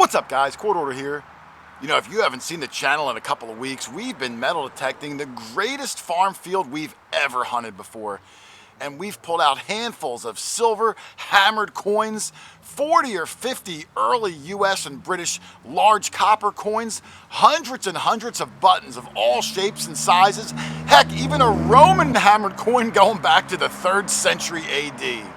What's up, guys? Hoarder here. You know, if you haven't seen the channel in a couple of weeks, we've been metal detecting the greatest farm field we've ever hunted before. And we've pulled out handfuls of silver hammered coins, 40 or 50 early US and British large copper coins, hundreds and hundreds of buttons of all shapes and sizes, heck, even a Roman hammered coin going back to the 3rd century AD.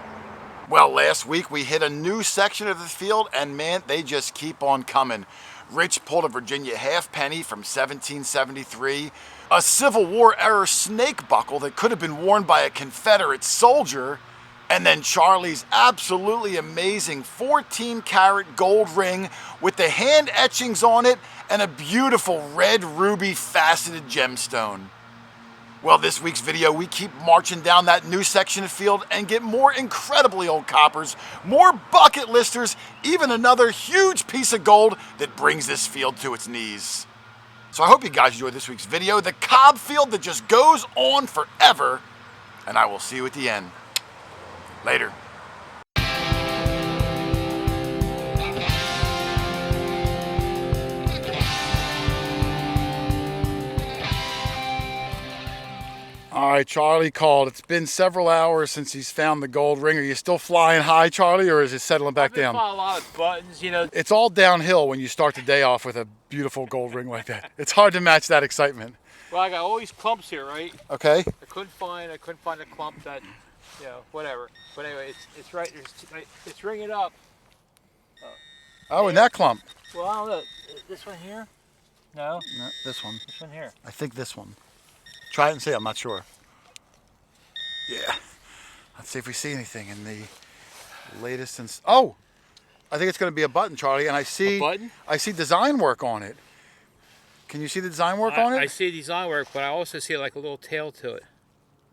Well, last week we hit a new section of the field, and man, they just keep on coming. Rich pulled a Virginia halfpenny from 1773, a Civil War era snake buckle that could have been worn by a Confederate soldier, and then Charlie's absolutely amazing 14-karat gold ring with the hand etchings on it and a beautiful red ruby faceted gemstone. Well, this week's video, we keep marching down that new section of field and get more incredibly old coppers, more bucket listers, even another huge piece of gold that brings this field to its knees. So I hope you guys enjoyed this week's video, the cob field that just goes on forever, and I will see you at the end. Later. All right, Charlie called. It's been several hours since he's found the gold ring. Are you still flying high, Charlie, or is it settling back down? I've been finding a lot of buttons, you know. It's all downhill when you start the day off with a beautiful gold ring like that. It's hard to match that excitement. Well, I got all these clumps here, right? Okay. I couldn't find a clump that, you know, whatever. But anyway, it's right. It's ringing up. Oh, in that clump. Well, I don't know. This one here? No. No, this one. This one here. I think this one. Try it and see. I'm not sure. Yeah. Let's see if we see anything in the latest. Oh, I think it's going to be a button, Charlie. And I see a button? I see design work on it. Can you see the design work on it? I see design work, but I also see like a little tail to it.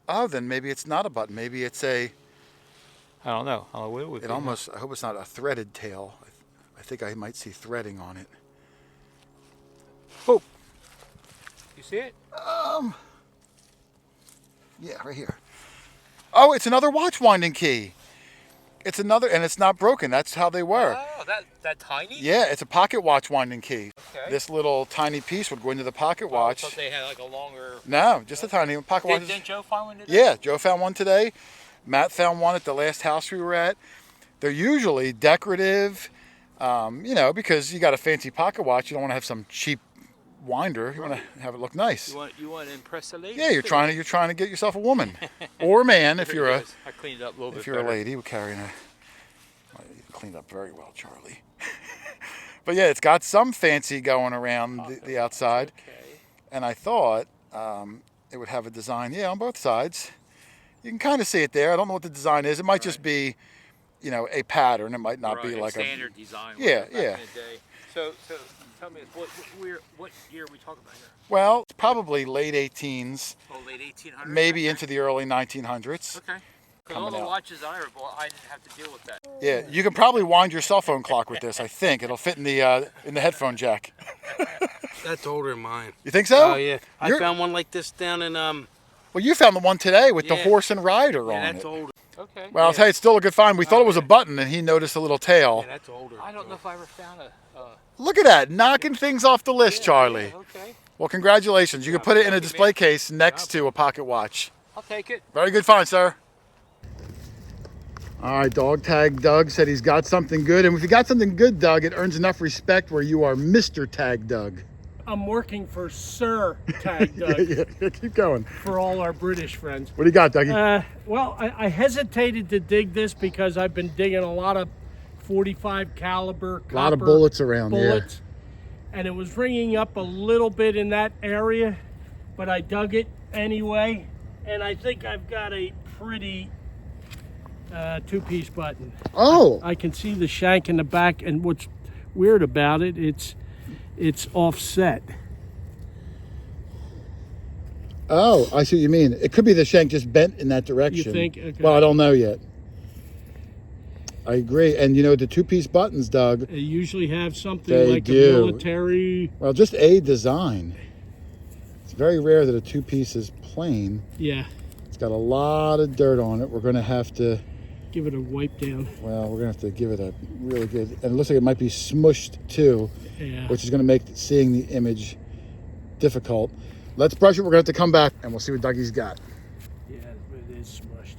Oh, then maybe it's not a button. Maybe it's a. I don't know. I don't know what it would be. Almost. I hope it's not a threaded tail. I think I might see threading on it. Oh. You see it? Yeah, right here. Oh, it's another watch winding key. It's another, and it's not broken. That's how they were. Oh, that tiny? Yeah, it's a pocket watch winding key. Okay. This little tiny piece would go into the pocket watch. I thought they had like a longer... No, just a tiny pocket watch. Didn't Joe find one today? Yeah, Joe found one today. Matt found one at the last house we were at. They're usually decorative, you know, because you got a fancy pocket watch. You don't want to have some cheap winder. You want to have it look nice. You want to impress a lady? Yeah, you're trying to get yourself a woman or a man if you're a. I cleaned it up a little bit. If you're a lady, we're carrying a. Well, you cleaned up very well, Charlie. But yeah, it's got some fancy going around the outside, okay. And I thought it would have a design. Yeah, on both sides. You can kind of see it there. I don't know what the design is. It might just be, you know, a pattern. It might not be like standard design. Yeah, back yeah. in the day. So tell me, what year are we talking about here? Well, it's probably late 18s. Oh, late 1800s. Maybe into the early 1900s. Okay. Because all the watches I ever bought, I didn't have to deal with that. Yeah, you can probably wind your cell phone clock with this. I think it'll fit in the headphone jack. That's older than mine. You think so? Oh yeah, I found one like this down in Well, you found the one today with the horse and rider on it. that's older. Okay. Well, I'll tell you, it's still a good find. We thought it was a button, and he noticed a little tail. Yeah, that's older. I don't know if I ever found a. Look at that, knocking things off the list, Charlie. Yeah, okay. Well, congratulations. You can put it in a display case next to a pocket watch. I'll take it. Very good find, sir. All right, Dog Tag Doug said he's got something good. And if you got something good, Doug, it earns enough respect where you are Mr. Tag Doug. I'm working for Sir Tag Doug. yeah, keep going. For all our British friends. What do you got, Dougie? Well, I hesitated to dig this because I've been digging a lot of 45 caliber copper. A lot of bullets around, bullets, and it was ringing up a little bit in that area, but I dug it anyway, and I think I've got a pretty two-piece button. Oh! I can see the shank in the back, and what's weird about it, it's offset. Oh, I see what you mean. It could be the shank just bent in that direction. You think? Okay. Well, I don't know yet. I agree. And you know, the two-piece buttons, Doug. They usually have something They like do. a military. Well, just a design. It's very rare that a two-piece is plain. Yeah. It's got a lot of dirt on it. We're going to have to Give it a wipe down. Well, we're gonna have to give it a really good, and it looks like it might be smushed too, Yeah. which is gonna make seeing the image difficult. Let's brush it. We're gonna have to come back and we'll see what Dougie's got. Yeah, it is smushed.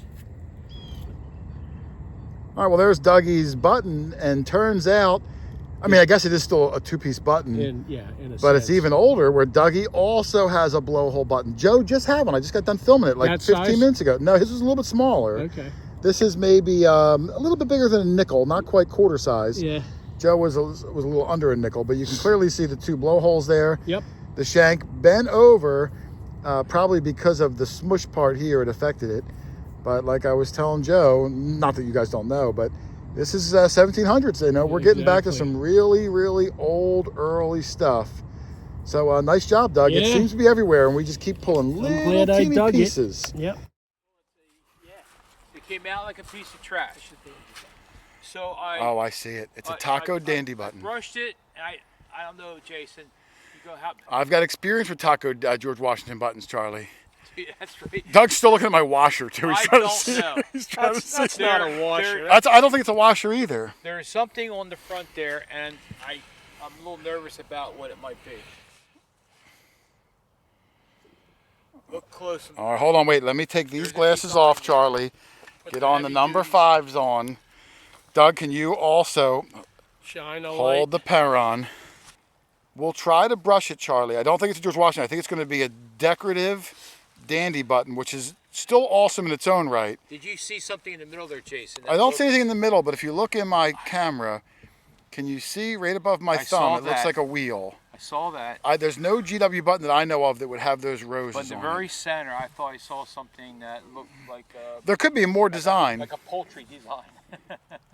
All right, well, there's Dougie's button, and turns out, I mean, I guess it is still a two-piece button, In a but it's sense. even older where Dougie also has a blowhole button. Joe just had one. I just got done filming it like That 15 size? minutes ago. No, his was a little bit smaller. Okay. This is maybe a little bit bigger than a nickel, not quite quarter size. Yeah. Joe was a little under a nickel, but you can clearly see the two blowholes there. Yep. The shank bent over, probably because of the smush part here, it affected it. But like I was telling Joe, not that you guys don't know, but this is 1700s. You know, we're getting back to Exactly. some really, really old, early stuff. So nice job, Doug. It Yeah. seems to be everywhere, and we just keep pulling little glad I teeny dug it. pieces. Yep. It came out like a piece of trash. So I. Oh, I see it. It's a taco dandy button. I brushed it, and I don't know, Jason. You go help. I've got experience with taco George Washington buttons, Charlie. That's right. Doug's still looking at my washer too. He's I trying to don't see. know. He's trying to see. That's not a washer. I don't think it's a washer either. There's something on the front there, and I'm a little nervous about what it might be. Look close. All right, hold on, wait. Let me take these glasses off, Charlie. Get on the number 5s on. Doug, can you also Shine a hold light. the Perron? We'll try to brush it, Charlie. I don't think it's a George Washington. I think it's going to be a decorative dandy button, which is still awesome in its own right. Did you see something in the middle there, Jason? I don't see anything in the middle, but if you look in my camera, can you see right above my I thumb? saw It looks that. like a wheel. I saw that. There's no GW button that I know of that would have those roses But in the on very it. center, I thought I saw something that looked like There could be more design, like a poultry design.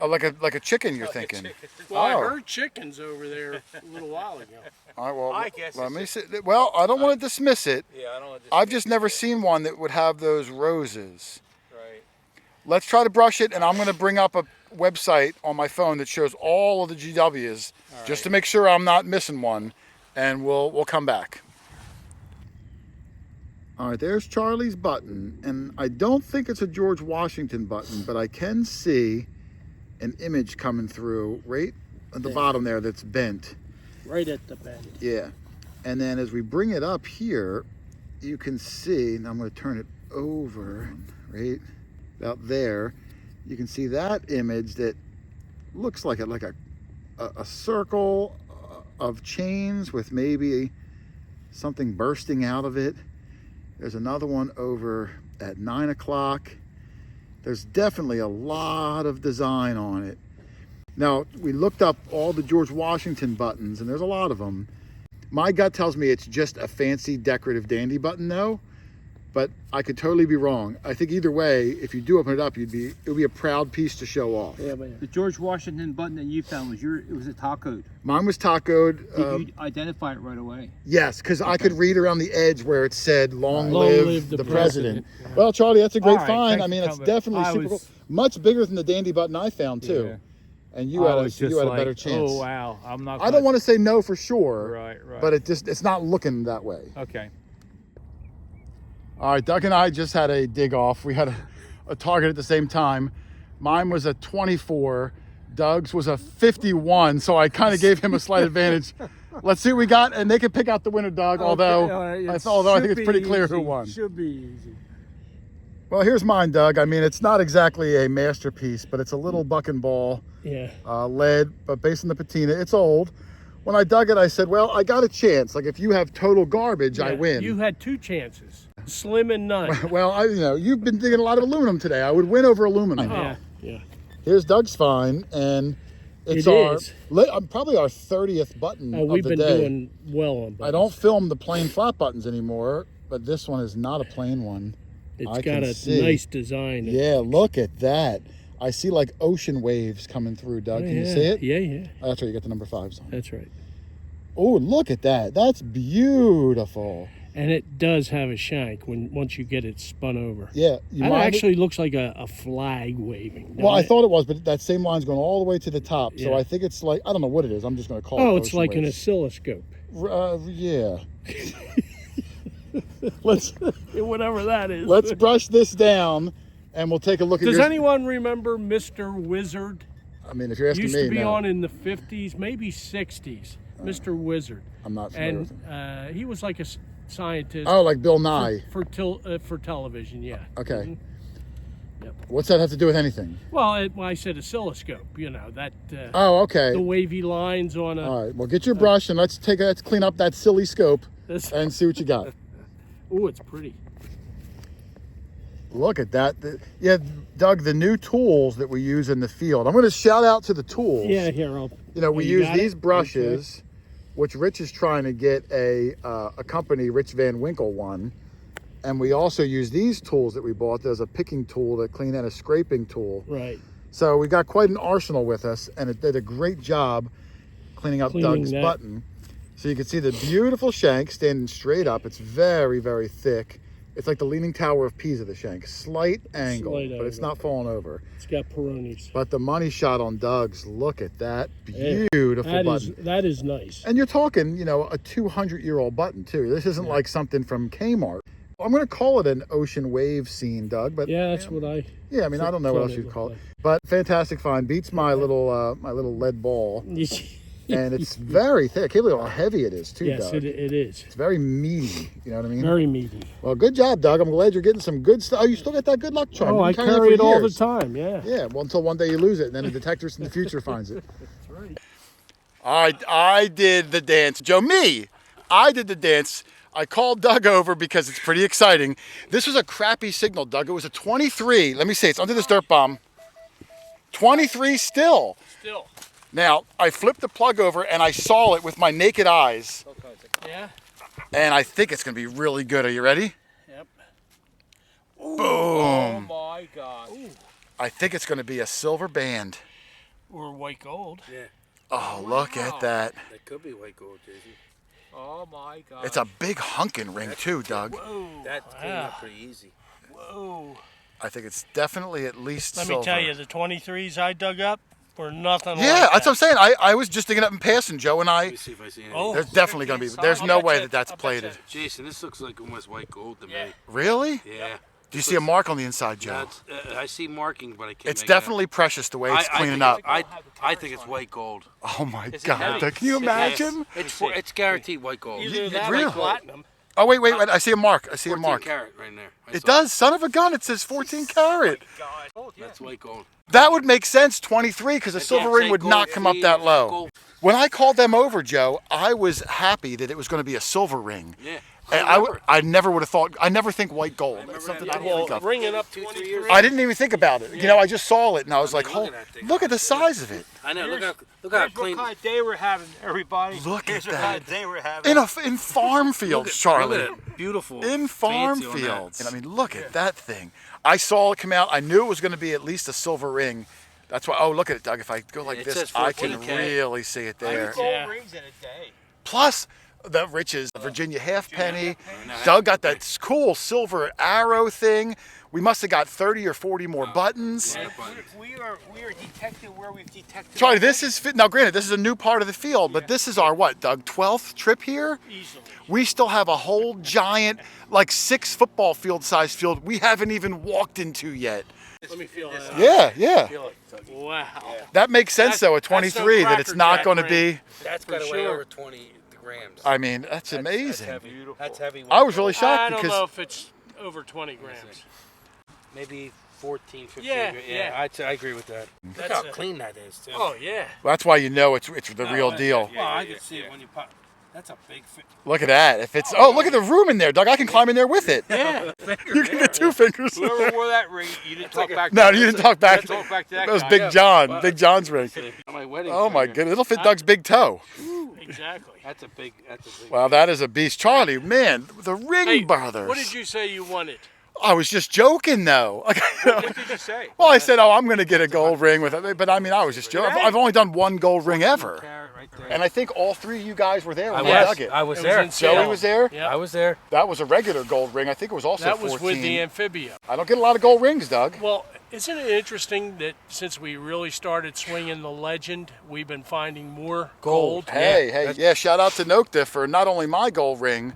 like a chicken. You're thinking. Well, I Oh. heard chickens over there a little while ago. All right, well, I guess let it's me see. Well, I don't want to dismiss it. Yeah, I don't know. I've just never seen one that would have those roses. Right. Let's try to brush it, and I'm going to bring up a website on my phone that shows all of the GWs, just to make sure I'm not missing one, and we'll come back. All right, there's Charlie's button, and I don't think it's a George Washington button, but I can see an image coming through right at the bottom there that's bent. Right at the bend. Yeah, and then as we bring it up here, you can see, and I'm going to turn it over, right about there, you can see that image that looks like a circle of chains with maybe something bursting out of it. There's another one over at 9 o'clock. There's definitely a lot of design on it. Now, we looked up all the George Washington buttons, and there's a lot of them. My gut tells me it's just a fancy decorative dandy button though, but I could totally be wrong. I think either way, if you do open it up, it would be a proud piece to show off. Yeah, but The George Washington button that you found was it was a tacoed. Mine was tacoed. Did you identify it right away? Yes, because I could read around the edge where it said "Long Long live live the the president." president. Well, Charlie, that's a great All right, find. thanks I mean, for it's coming. definitely I super was- cool. Much bigger than the dandy button I found too. Yeah. And you had I was just a like, better chance. Oh wow, I'm not. I don't want to say no for sure, Right. but it's not looking that way. Okay. All right, Doug and I just had a dig off. We had a target at the same time. Mine was a 24. Doug's was a 51, so I kind of gave him a slight advantage. Let's see what we got, and they can pick out the winner, Doug. Although I think it's pretty clear who won. Should be easy. Well, here's mine, Doug. I mean, it's not exactly a masterpiece, but it's a little buck and ball Yeah. lead, but based on the patina, it's old. When I dug it, I said, well, I got a chance. Like, if you have total garbage, I Yeah, win. You had 2 chances. Slim and none. Well, you've been digging a lot of aluminum today. I would win over aluminum. Yeah. Yeah. Here's Doug's find, and it's It our is. probably our 30th button of We've the been day. doing well on buttons. I don't film the plain flat buttons anymore, but this one is not a plain one. It's I got can a see. nice design. Yeah, look at that. I see like ocean waves coming through, Doug. Oh, Can you yeah. see it? Yeah, yeah. Oh, that's right, you got the number 5s on. That's right. Oh, look at that. That's beautiful. And it does have a shank once you get it spun over. Yeah. You That mind actually looks like a flag waving. Well, I doesn't it? thought it was, but that same line's going all the way to the top. So Yeah. I think it's like, I don't know what it is. I'm just going to call it Oh, it's ocean like an waves. oscilloscope. Yeah. let's Whatever that is. let's brush this down, and we'll take a look at Does yours. anyone remember Mr. Wizard? I mean, if you're asking Used me, to be no. on in the 50s, maybe 60s. Mr. Wizard. I'm not familiar with him. And he was like a scientist. Oh, like Bill Nye. For television, yeah. Okay. Mhm. Yep. What's that have to do with anything? Well, I said oscilloscope. That. Oh, okay. The wavy lines on a. All right. Well, get your brush and let's clean up that silly scope This, and see what you got. oh, it's pretty. Look at that. Yeah, Doug, the new tools that we use in the field. I'm going to shout out to the tools. Yeah, here I'll. We you use got these it? brushes, which Rich is trying to get a company, Rich Van Winkle one. And we also use these tools that we bought. There's a picking tool to clean and a scraping tool. Right. So we got quite an arsenal with us, and it did a great job cleaning up Doug's that. button. So you can see the beautiful shank standing straight up. It's very, very thick. It's like the Leaning Tower of Pisa, the shank. Slight angle, but it's not falling over. It's got Peronis. But the money shot on Doug's, look at that beautiful button. That is nice. And you're talking, a 200-year-old button, too. This isn't like something from Kmart. I'm going to call it an ocean wave scene, Doug. But Yeah, that's what I. yeah, I mean, I don't know what else you'd call it. But fantastic find. Beats my little lead ball. And it's very thick. I can't believe how heavy it is, too, Yes, Doug. it is. It's very meaty. You know what I mean? Very meaty. Well, good job, Doug. I'm glad you're getting some good stuff. Oh, you still got that good luck charm. Oh, I You've been carrying carry that it for all the years. time. Yeah. Yeah, well, until one day you lose it, and then the detectors in the future finds it. That's right. All right, I did the dance. Joe, I did the dance. I called Doug over because it's pretty exciting. This was a crappy signal, Doug. It was a 23. Let me see. It's under this dirt bomb. 23 still. Still. Now, I flipped the plug over and I saw it with my naked eyes. Yeah. And I think it's going to be really good. Are you ready? Yep. Boom. Oh my God. I think it's going to be a silver band. Or white gold. Yeah, Oh, look at that. that could be white gold, Jason. Oh my God. It's a big hunking ring too, Doug. Whoa. That's cleaned up pretty easy. Whoa. I think it's definitely at least Let silver. me tell you, the 23s I dug up were nothing like Yeah, that. that's what I'm saying. I was just digging up in passing, Joe, and Let me see if I see anything. Oh. there's definitely going to be. There's I'll no bet way you- that that's I'll bet plated. Jason, this looks like almost white gold to me. Really? Yeah. Do you see a mark on the inside, Joe? That's, I see marking, but I can't. It's make it out. definitely precious the way it's cleaning think up. I think it's white gold. Oh my it God! heavy? Doug, can you imagine? It's guaranteed white gold. Either that really? or platinum. Oh wait! I see a mark. I see a 14 mark. carat right there. I It saw does. Son of a gun! It says 14 karat. God. That's white gold. That would make sense. 23, because a silver can't ring say would not gold come up fee, that low. gold- When I called them over, Joe, I was happy that it was going to be a silver ring. Yeah. And I never would have thought. I never think white gold. That's something I don't Well, think of. ringing up 2-3 23. years. I didn't even think about it. I just saw it and I was like, look at that thing. look at the size of it. I know. Look Here's- how Here's what clean. kind of day we're having, everybody. Look Here's at what kind that. of day we're having. In farm fields, Charlie. Look at it. Beautiful. In farm Fancy on that. fields. And I mean, look at that thing. I saw it come out. I knew it was going to be at least a silver ring. That's why. Oh, look at it, Doug. If I go like It this, says I can 14K. really see it there. Gold Yeah. rings in a day. Plus the riches, Virginia halfpenny. No, Doug got that cool silver arrow thing. We must have got 30 or 40 more buttons. Yeah, but- We are detecting where we've detected. Charlie, this is now. Granted, this is a new part of the field, but this is our what, Doug? 12th trip here. Easily. We still have a whole giant, like 6 football field size field we haven't even walked into yet. Let me feel that. Yeah. Wow. That makes sense though. At That's no 23, that it's not Cracker going to Jack be. That's For got to weigh sure. over 20 grams. I mean, that's amazing. That's heavy. That's heavy. I was really I shocked don't know because if it's over 20 grams. Maybe 14, 15. Yeah, grams. yeah. I agree with that. Look That's how a- clean that is, too. Oh, yeah. that's why you know it's the real deal. Well, I can see it when you pop. That's a big fish. Look at that. If it's look at the room in there, Doug. I can climb in there with it. Yeah. You can get 2 fingers. Whoever wore that ring, you didn't talk back. No, to you didn't talk back. You didn't talk back to that That was guy. Big John. Big John's ring. On my wedding. Oh my finger. goodness, it'll fit Doug's big toe. Exactly. That's a big. Wow, that is a beast, Charlie. Man, the ring Hey, brothers. what did you say you wanted? I was just joking though. What did you say? Well, I said, "Oh, I'm going to get a gold ring with it," but I mean, I was just joking. I've only done 1 gold ring ever, Carrot right there. and I think all 3 of you guys were there when I was. dug it. I was It there. in sale. Joey was there. Yeah. I was there. That was a regular gold ring. I think it was also That 14. was with the amphibia. I don't get a lot of gold rings, Doug. Well, isn't it interesting that since we really started swinging the legend, we've been finding more gold? Hey, yeah. Shout out to Nokta for not only my gold ring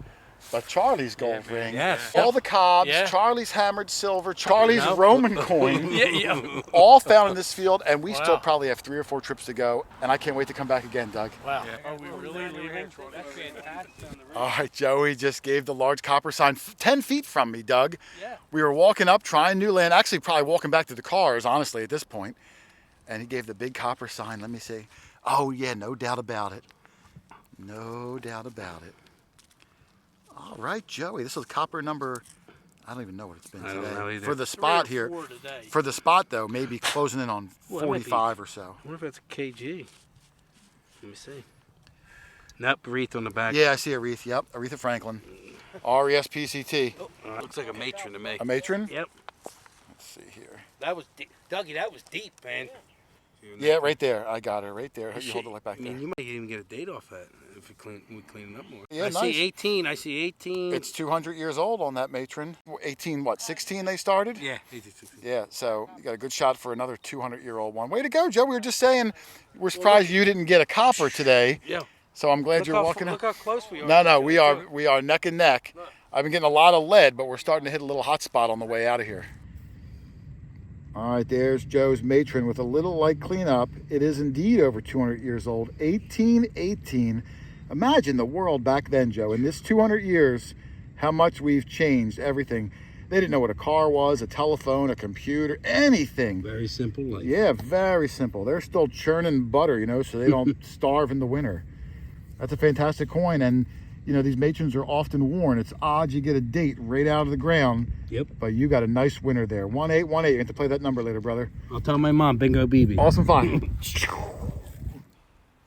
But Charlie's gold ring, Yes. all the cobs, Yeah. Charlie's hammered silver, Charlie's Nope. Roman coin, Yeah. all found in this field, and we still Wow. probably have 3 or 4 trips to go, and I can't wait to come back again, Doug. Wow. Are we really leaving? That's fantastic. All right, Joey just gave the large copper sign 10 feet from me, Doug. Yeah. We were walking up, trying new land, actually probably walking back to the cars, honestly, at this point. And he gave the big copper sign. Let me see. Oh, yeah, no doubt about it. No doubt about it. All right, Joey, this is copper number, I don't even know what it's been I don't today. know either. For the spot here. 3 or 4 today. For the spot, though, maybe closing in on Well, it might be. 45 or so. I wonder if that's a KG. Let me see. Nope, wreath on the back. Yeah, I see a wreath. Yep, Aretha Franklin. R-E-S-P-C-T. Looks like a matron to me. A matron? Yep. Let's see here. That was deep. Dougie, that was deep, man. Yeah, right there. I got her right there. You hold it like back I there. mean, you might even get a date off that if we clean it up more. Yeah, I nice. see 18. I see 18. It's 200 years old on that matron. 18, what, 16 they started? Yeah, 18, 16. Yeah, so you got a good shot for another 200-year-old one. Way to go, Joe. We were just saying, we're surprised you didn't get a copper today. Yeah. So I'm glad you're walking Look out. how close we are. No, we are neck and neck. I've been getting a lot of lead, but we're starting to hit a little hot spot on the way out of here. All right, there's Joe's matron with a little light cleanup. It is indeed over 200 years old, 1818. Imagine the world back then, Joe. In this 200 years, how much we've changed everything. They didn't know what a car was, a telephone, a computer, anything. Very simple life. Yeah, very simple. They're still churning butter, you know, so they don't starve in the winter. That's a fantastic coin, and you know, these matrons are often worn. It's odd you get a date right out of the ground. Yep. But you got a nice winner there. 1818. You have to play that number later, brother. I'll tell my mom, bingo BB. Awesome find.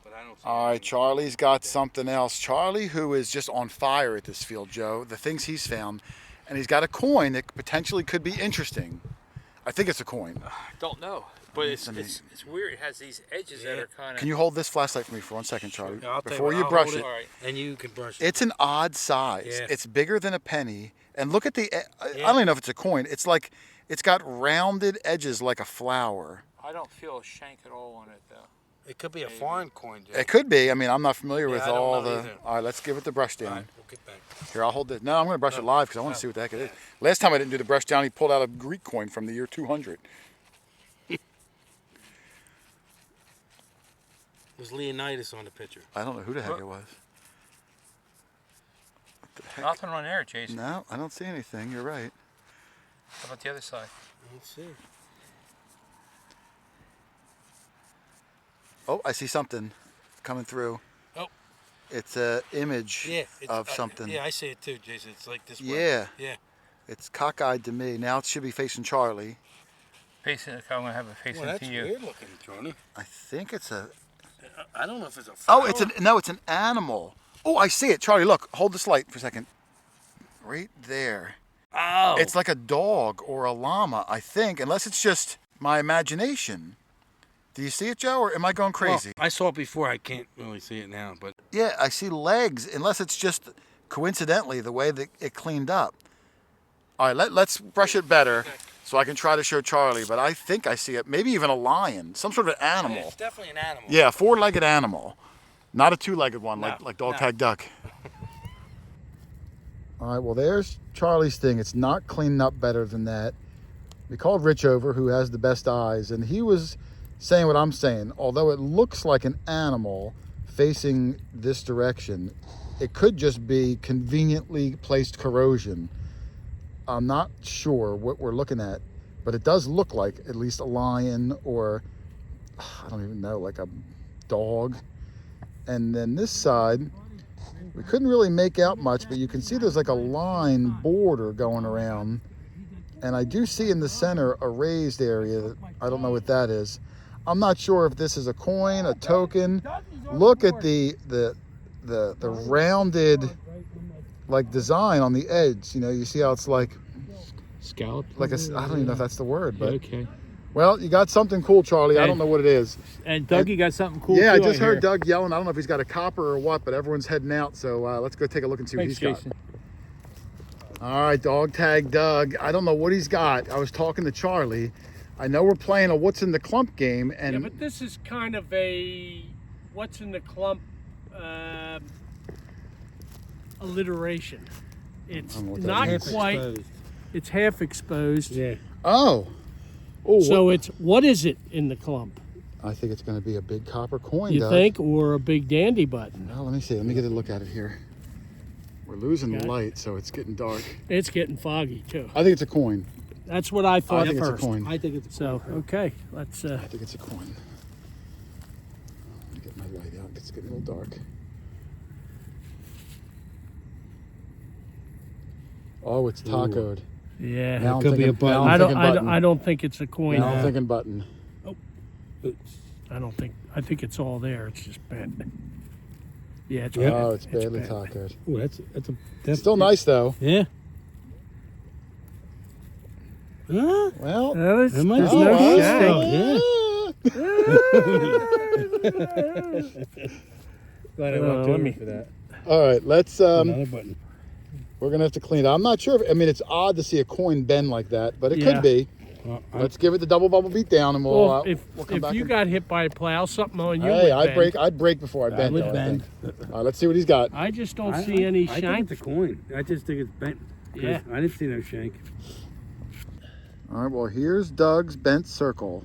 But I don't see All right, Charlie's got something else. Charlie, who is just on fire at this field, Joe, the things he's found, and he's got a coin that potentially could be interesting. I think it's a coin. Don't know, but it's I mean- it's weird. It has these edges that are kind of. Can you hold this flashlight for me for 1 second, Charlie? Yeah, I'll tell Before what, you I'll brush hold it. All right. And you can brush it. It's an odd size. Yeah. It's bigger than a penny. And look at the, I Yeah. don't even know if it's a coin. It's like, it's got rounded edges like a flower. I don't feel a shank at all on it though. It could be a foreign coin, Joe. It could be. I mean, I'm not familiar with I don't all know the, either. all right, let's give it the brush down. All right, we'll get back. Here, I'll hold this. No, I'm going to brush it live because I want to see what the heck it is. Last time I didn't do the brush down, he pulled out a Greek coin from the year 200. There's Leonidas on the picture. I don't know who the heck it was. Nothing on there, Jason. No, I don't see anything. You're right. How about the other side? Let's see. Oh, I see something coming through. Oh. It's a image Yeah. of something. Yeah, I see it too, Jason. It's like this way. Yeah. Yeah. It's cockeyed to me. Now it should be facing Charlie. Facing, I'm gonna have it facing Well, that's to you. weird looking, Johnny. I think it's a. I don't know if it's a Oh, flower. it's an animal. Oh, I see it, Charlie. Look, hold this light for a second. Right there. Oh. It's like a dog or a llama, I think, unless it's just my imagination. Do you see it, Joe, or am I going Well, crazy? I saw it before. I can't really see it now, but Yeah, I see legs, unless it's just coincidentally the way that it cleaned up. All right, let's brush it better so I can try to show Charlie, but I think I see it. Maybe even a lion, some sort of animal. it's definitely an animal. Yeah, a four-legged animal. Not a two-legged one No, like dog no. tag duck. All right, well, there's Charlie's thing. It's not cleaning up better than that. We called Rich over, who has the best eyes, and he was saying what I'm saying. Although it looks like an animal facing this direction, it could just be conveniently placed corrosion. I'm not sure what we're looking at, but it does look like at least a lion or, I don't even know, like a dog. And then this side, we couldn't really make out much, but you can see there's like a line border going around. And I do see in the center a raised area that I don't know what that is. I'm not sure if this is a coin, a token. Look at the rounded like design on the edge. You know, you see how it's like Scallop? I don't even know if that's the word, but Okay. well, you got something cool, Charlie. I don't know what it is. And Dougie got something cool Yeah, I too, just heard hear. Doug yelling. I don't know if he's got a copper or what, but everyone's heading out. So let's go take a look and see what Thanks, he's Jason. got. All right, dog tag Doug. I don't know what he's got. I was talking to Charlie. I know we're playing a what's in the clump game, and Yeah, but this is kind of a what's in the clump alliteration. It's don't know what that not means. quite. Exposed. It's half exposed. Yeah. Oh. Oh, So it's, what is it in the clump? I think it's going to be a big copper coin, You Doug. think, or a big dandy button? Well, let me see. Let me get a look at it here. We're losing Okay. the light, so it's getting dark. It's getting foggy too. I think it's a coin. That's what I thought I think first. it's a coin. I think it's. So okay, let's. I think it's a coin. Let me get my light out. It's getting a little dark. Oh, it's tacoed. Yeah. Now I'm could be thinking, a button. now I'm I don't. thinking I don't. button. I don't think it's a coin. Now I'm thinking button. I don't think. I think it's all there. It's just bent. Yeah. It's Yeah. bent. Oh, it's badly bent. tacoed. Oh, that's a. It's still nice though. Yeah. Huh? Well, There's It might there's be no nice, shank. Yeah. Glad I walked let over me- for that. all right. Let's. Another button. We're gonna have to clean it. I'm not sure. I mean, it's odd to see a coin bend like that, but it Yeah. could be. Well, Let's give it the double bubble beat down, and we'll. Well, we'll come if back you and- got hit by a plow, something on you Hey, would I'd bend. break. I'd break before I bend. would though, I bend. think. All right, let's see what he's got. I just don't see any I shank. think it's a coin. I just think it's bent. 'Cause Yeah. I didn't see no shank. All right. Well, here's Doug's bent circle,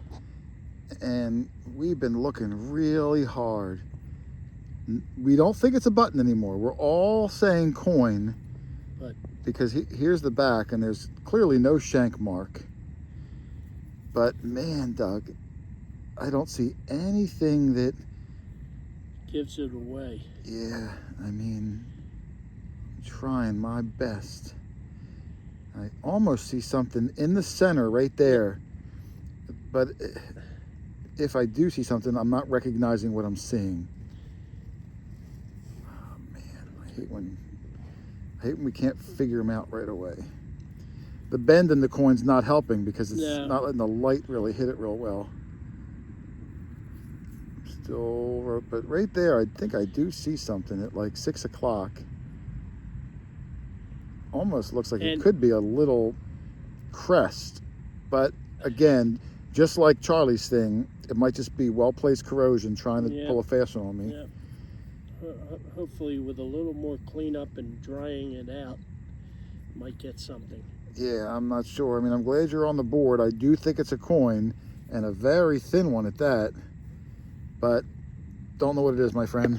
and we've been looking really hard. We don't think it's a button anymore. We're all saying coin, But- because here's the back, and there's clearly no shank mark. But man, Doug, I don't see anything that. Gives it away. Yeah, I mean, I'm trying my best. I almost see something in the center right there. But if I do see something, I'm not recognizing what I'm seeing. Oh man, I hate when we can't figure them out right away. The bend in the coin's not helping because it's No. not letting the light really hit it real well. Still, but right there, I think I do see something at like 6 o'clock. Almost looks like it And- could be a little crest, but again, just like Charlie's thing, it might just be well-placed corrosion trying to Yeah. pull a fast one on me. Yeah. Hopefully, with a little more cleanup and drying it out, might get something. Yeah, I'm not sure. I mean, I'm glad you're on the board. I do think it's a coin, and a very thin one at that, but don't know what it is, my friend.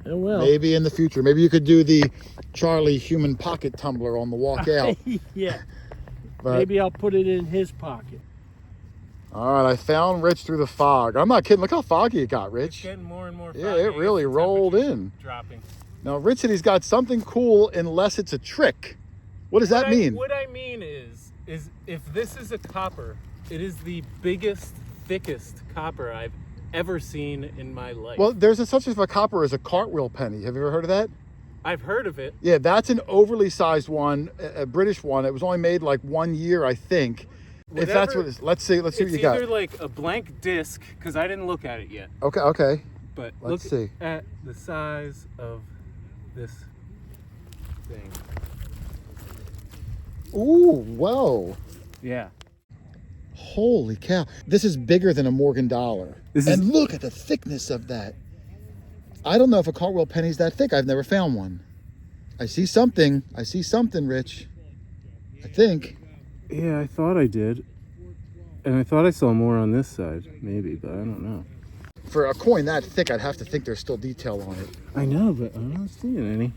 Oh well. Maybe in the future. Maybe you could do the Charlie human pocket tumbler on the walk out. Yeah. But, Maybe I'll put it in his pocket. all right, I found Rich through the fog. I'm not kidding. Look how foggy it got, Rich. Getting more and more. Yeah, it really rolled in. Dropping. Now, Rich said he's got something cool unless it's a trick. What does that mean? What I mean is if this is a copper, it is the biggest, thickest copper I've ever seen in my life. Well, there's a such as a copper as a cartwheel penny. Have you ever heard of that? I've heard of it. Yeah, that's an overly sized one, a British one. It was only made like 1 year, I think. If that's what it is. Let's see what It's you got. either like a blank disc, because I didn't look at it yet, Okay. but Let's look see. at the size of this thing. Ooh, whoa. Yeah. Holy cow. This is bigger than a Morgan dollar. This And look at the thickness of that. I don't know if a cartwheel penny's that thick. I've never found one. I see something, Rich. I think. Yeah, I thought I did. And I thought I saw more on this side, maybe, but I don't know. For a coin that thick, I'd have to think there's still detail on it. I know, but I'm not seeing any.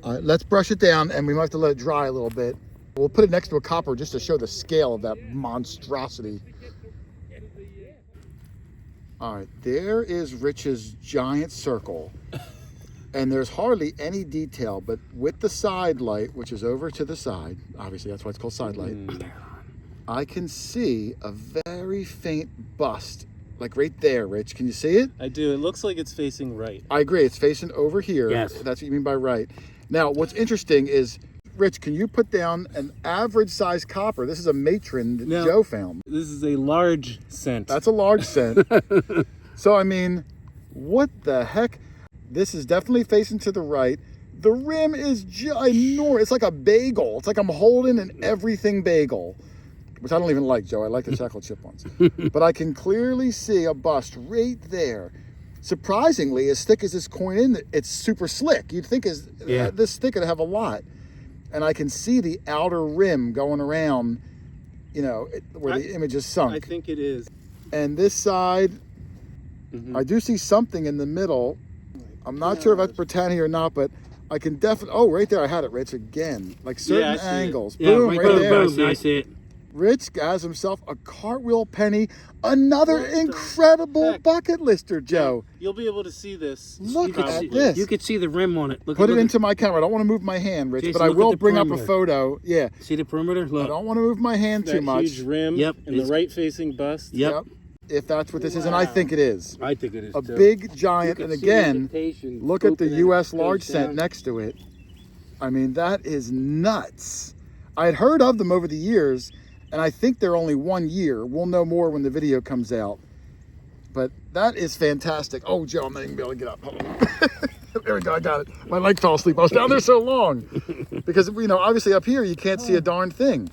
All right, let's brush it down, and we might have to let it dry a little bit. We'll put it next to a copper just to show the scale of that monstrosity. All right, there is Rich's giant circle. And there's hardly any detail, but with the side light, which is over to the side, obviously that's why it's called side light, I can see a very faint bust, like right there, Rich. Can you see it? I do. It looks like it's facing right. I agree, it's facing over here. Yes. That's what you mean by right. Now, what's interesting is, Rich, can you put down an average size copper? This is a matron that No. Joe found. This is a large cent. That's a large cent. So, I mean, what the heck? This is definitely facing to the right. The rim is ginormous. It's like a bagel. It's like I'm holding an everything bagel, which I don't even like, Joe. I like the chocolate chip ones. But I can clearly see a bust right there. Surprisingly, as thick as this coin is, it's super slick. You'd think this thick would have a lot. and I can see the outer rim going around, where the image is sunk. I think it is. And this side, I do see something in the middle. I'm not sure if that's Britannia or not, but I can definitely, oh, right there, I had it, Rich, again. Like certain angles. Yeah, Boom, right there. Boom, I see it. Rich has himself a Cartwheel penny, another incredible bucket lister, Joe. You'll be able to see this. Look at this. You could see the rim on it. Put it into my camera. I don't want to move my hand, Rich, Jason, but I look at will the bring up a perimeter. photo. Yeah. See the perimeter? I Look. don't want to move my hand too That much. huge rim Yep, and the it's- right-facing bust. Yep. If that's what this is, and I think it is. I think it is A too. big giant, You and can see the again, indentation look at the opening, U.S. goes large cent down. next to it. I mean, that is nuts. I had heard of them over the years, and I think they're only 1 year. We'll know more when the video comes out. But that is fantastic. Oh, Joe, I'm not even going to be able to get up. Hold on. There we go, I got it. My leg fell asleep. I was down there so long. Because, obviously up here, you can't see a darn thing.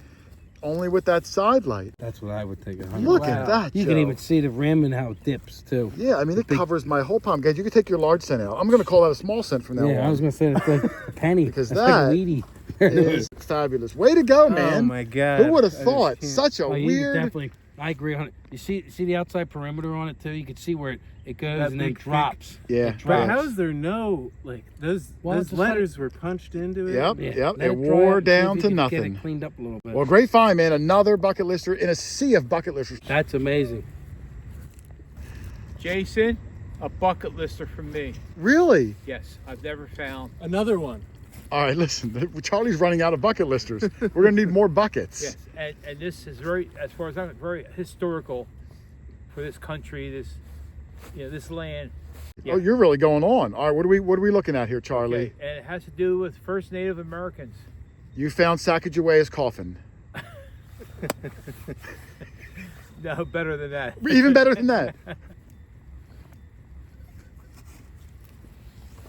Only with that side light. That's what I would think. 100%. Look at that, You Joe. can even see the rim and how it dips too. Yeah, I mean, it covers my whole palm. Guys, you can take your large cent out. I'm going to call that a small cent from now on. Yeah, I was gonna say it's like a penny. Because That's that like weedy. is fabulous. Way to go, man. Oh my God. Who would have I just thought? can't- Such a Oh, you weird... definitely. I agree on it. You see the outside perimeter on it too. You can see where it goes That and then big drops. Yeah. It But drops. how is there no, those Well, it's those just like- letters were punched into it? Yep, Yeah, yep. let It dry out wore and see if down you to can Get nothing. it cleaned up a little bit. Well, great find, man. Another bucket lister in a sea of bucket listers. That's amazing. Jason, a bucket lister from me. Really? Yes, I've never found. Another one. All right, listen. Charlie's running out of bucket listers. We're going to need more buckets. Yes, and this is very, as far as I'm very historical for this country, this land. Yeah. Oh, you're really going on. All right, what are we looking at here, Charlie? Okay, and it has to do with first Native Americans. You found Sacagawea's coffin. No, better than that. Even better than that.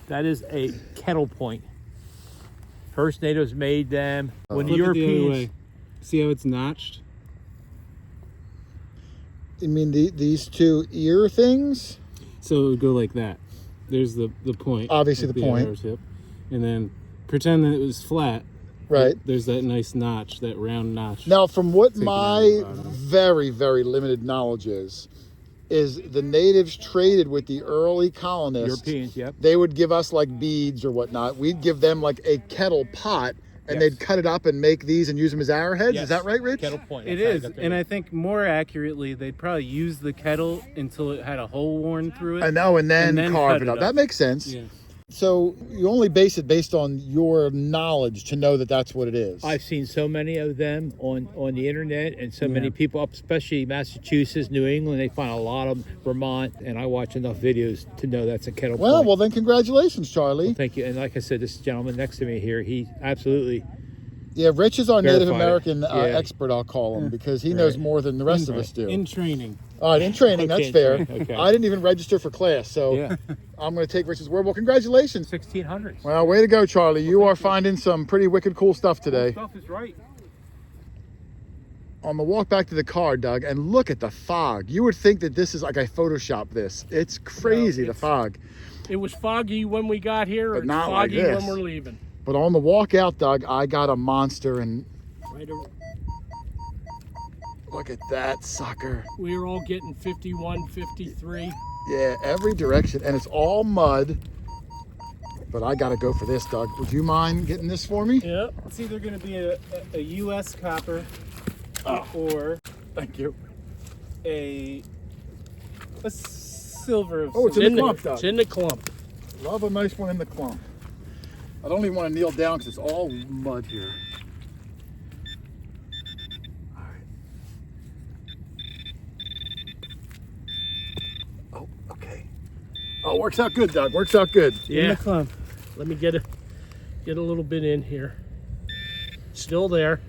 That is a kettle point. First natives made them. When the Flip it the other Europeans, way. See how it's notched? You mean these two ear things? So it would go like that. There's the point. Obviously at the point. outer tip. And then pretend that it was flat. Right. There's that nice notch, that round notch. Now, from what Taking my out the bottom. very, very limited knowledge is the natives traded with the early colonists. Europeans, yep. They would give us like beads or whatnot. We'd give them like a kettle pot, and Yes. they'd cut it up and make these and use them as arrowheads. Yes. Is that right, Rich? Kettle point. It that's how is, they got their and name. I think more accurately, they'd probably use the kettle until it had a hole worn through it. I know, and then carve cut it up. That makes sense. Yeah. So you only base it based on your knowledge to know that that's what it is. I've seen so many of them on the internet, and so many people up, especially Massachusetts, New England. They find a lot of them, Vermont, and I watch enough videos to know that's a kettle point. Well, then congratulations, Charlie. Thank you. And like I said, this gentleman next to me here, he absolutely. Yeah, Rich is our Native Verified it. American Yeah. expert, I'll call him, because he knows more than the rest of us do. In training. All right, in training, Okay, that's fair. in training, okay. I didn't even register for class, so Yeah. I'm going to take Rich's word. Well, congratulations. 1600s. Well, way to go, Charlie. You are finding some pretty wicked cool stuff today. Stuff is right. On the walk back to the car, Doug, and look at the fog. You would think that this is like I photoshopped this. It's crazy, the it's- fog. It was foggy when we got here, But and not like foggy this. when we're leaving. But on the walk out, Doug, I got a monster, and Right ar- look at that sucker. we were all getting 51, 53. Yeah, every direction, and it's all mud. But I got to go for this, Doug. Would you mind getting this for me? Yeah. It's either going to be a U.S. copper or Thank you. a silver of Oh, it's some in the sort. clump, Doug. It's in the clump. Love a nice one in the clump. I don't even want to kneel down because it's all mud here. All right. Oh, okay. Oh, works out good, Doug. Works out good. In Yeah. the clump. Let me get a little bit in here. Still there.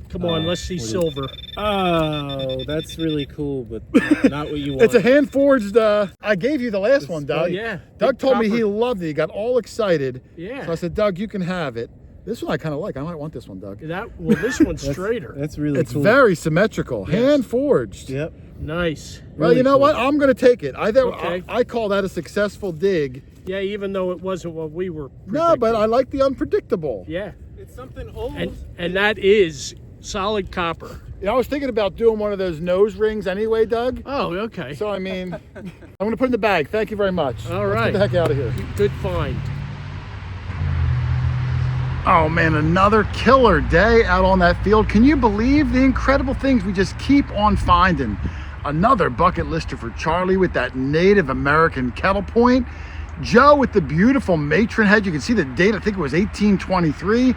Come on, let's see silver. Oh, that's really cool, but not what you want. It's a hand forged. I gave you the last one, Doug. yeah. Doug Big told me copper. he loved it. He got all excited. Yeah. So I said, Doug, you can have it. This one I kind of like. I might want this one, Doug. This one's straighter. That's really It's cool. very symmetrical. Hand forged. Yep. Nice. Well, you know what? I'm going to take it. Okay. I call that a successful dig. Yeah, even though it wasn't what we were No, but predicting. I like the unpredictable. Yeah. It's something old. and that is solid copper. I was thinking about doing one of those nose rings anyway, Doug. Oh, okay. So, I mean, I'm going to put it in the bag. Thank you very much. All Let's right. get the heck out of here. Good find. Oh man, another killer day out on that field. Can you believe the incredible things we just keep on finding? Another bucket lister for Charlie with that Native American kettle point. Joe with the beautiful matron head. You can see the date, I think it was 1823.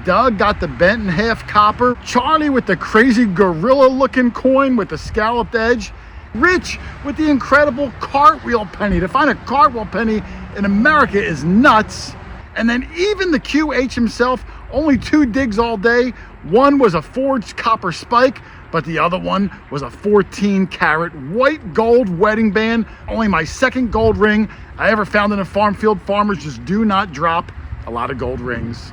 Doug got the bent in half copper. Charlie with the crazy gorilla looking coin with the scalloped edge. Rich with the incredible cartwheel penny. To find a cartwheel penny in America is nuts. And then even the QH himself, only 2 digs all day. One was a forged copper spike, but the other one was a 14-karat white gold wedding band. Only my second gold ring I ever found in a farm field. Farmers just do not drop a lot of gold rings.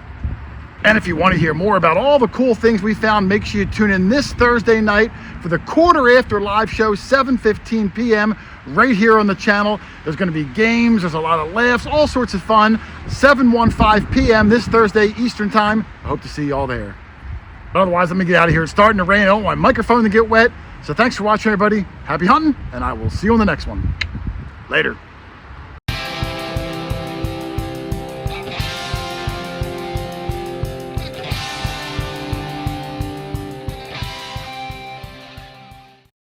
And if you want to hear more about all the cool things we found, make sure you tune in this Thursday night for the quarter after live show, 7:15 p.m. right here on the channel. There's going to be games, there's a lot of laughs, all sorts of fun. 7:15 p.m. this Thursday Eastern time. I hope to see you all there. But otherwise, let me get out of here. It's starting to rain. I don't want my microphone to get wet. So thanks for watching, everybody. Happy hunting, and I will see you on the next one. Later.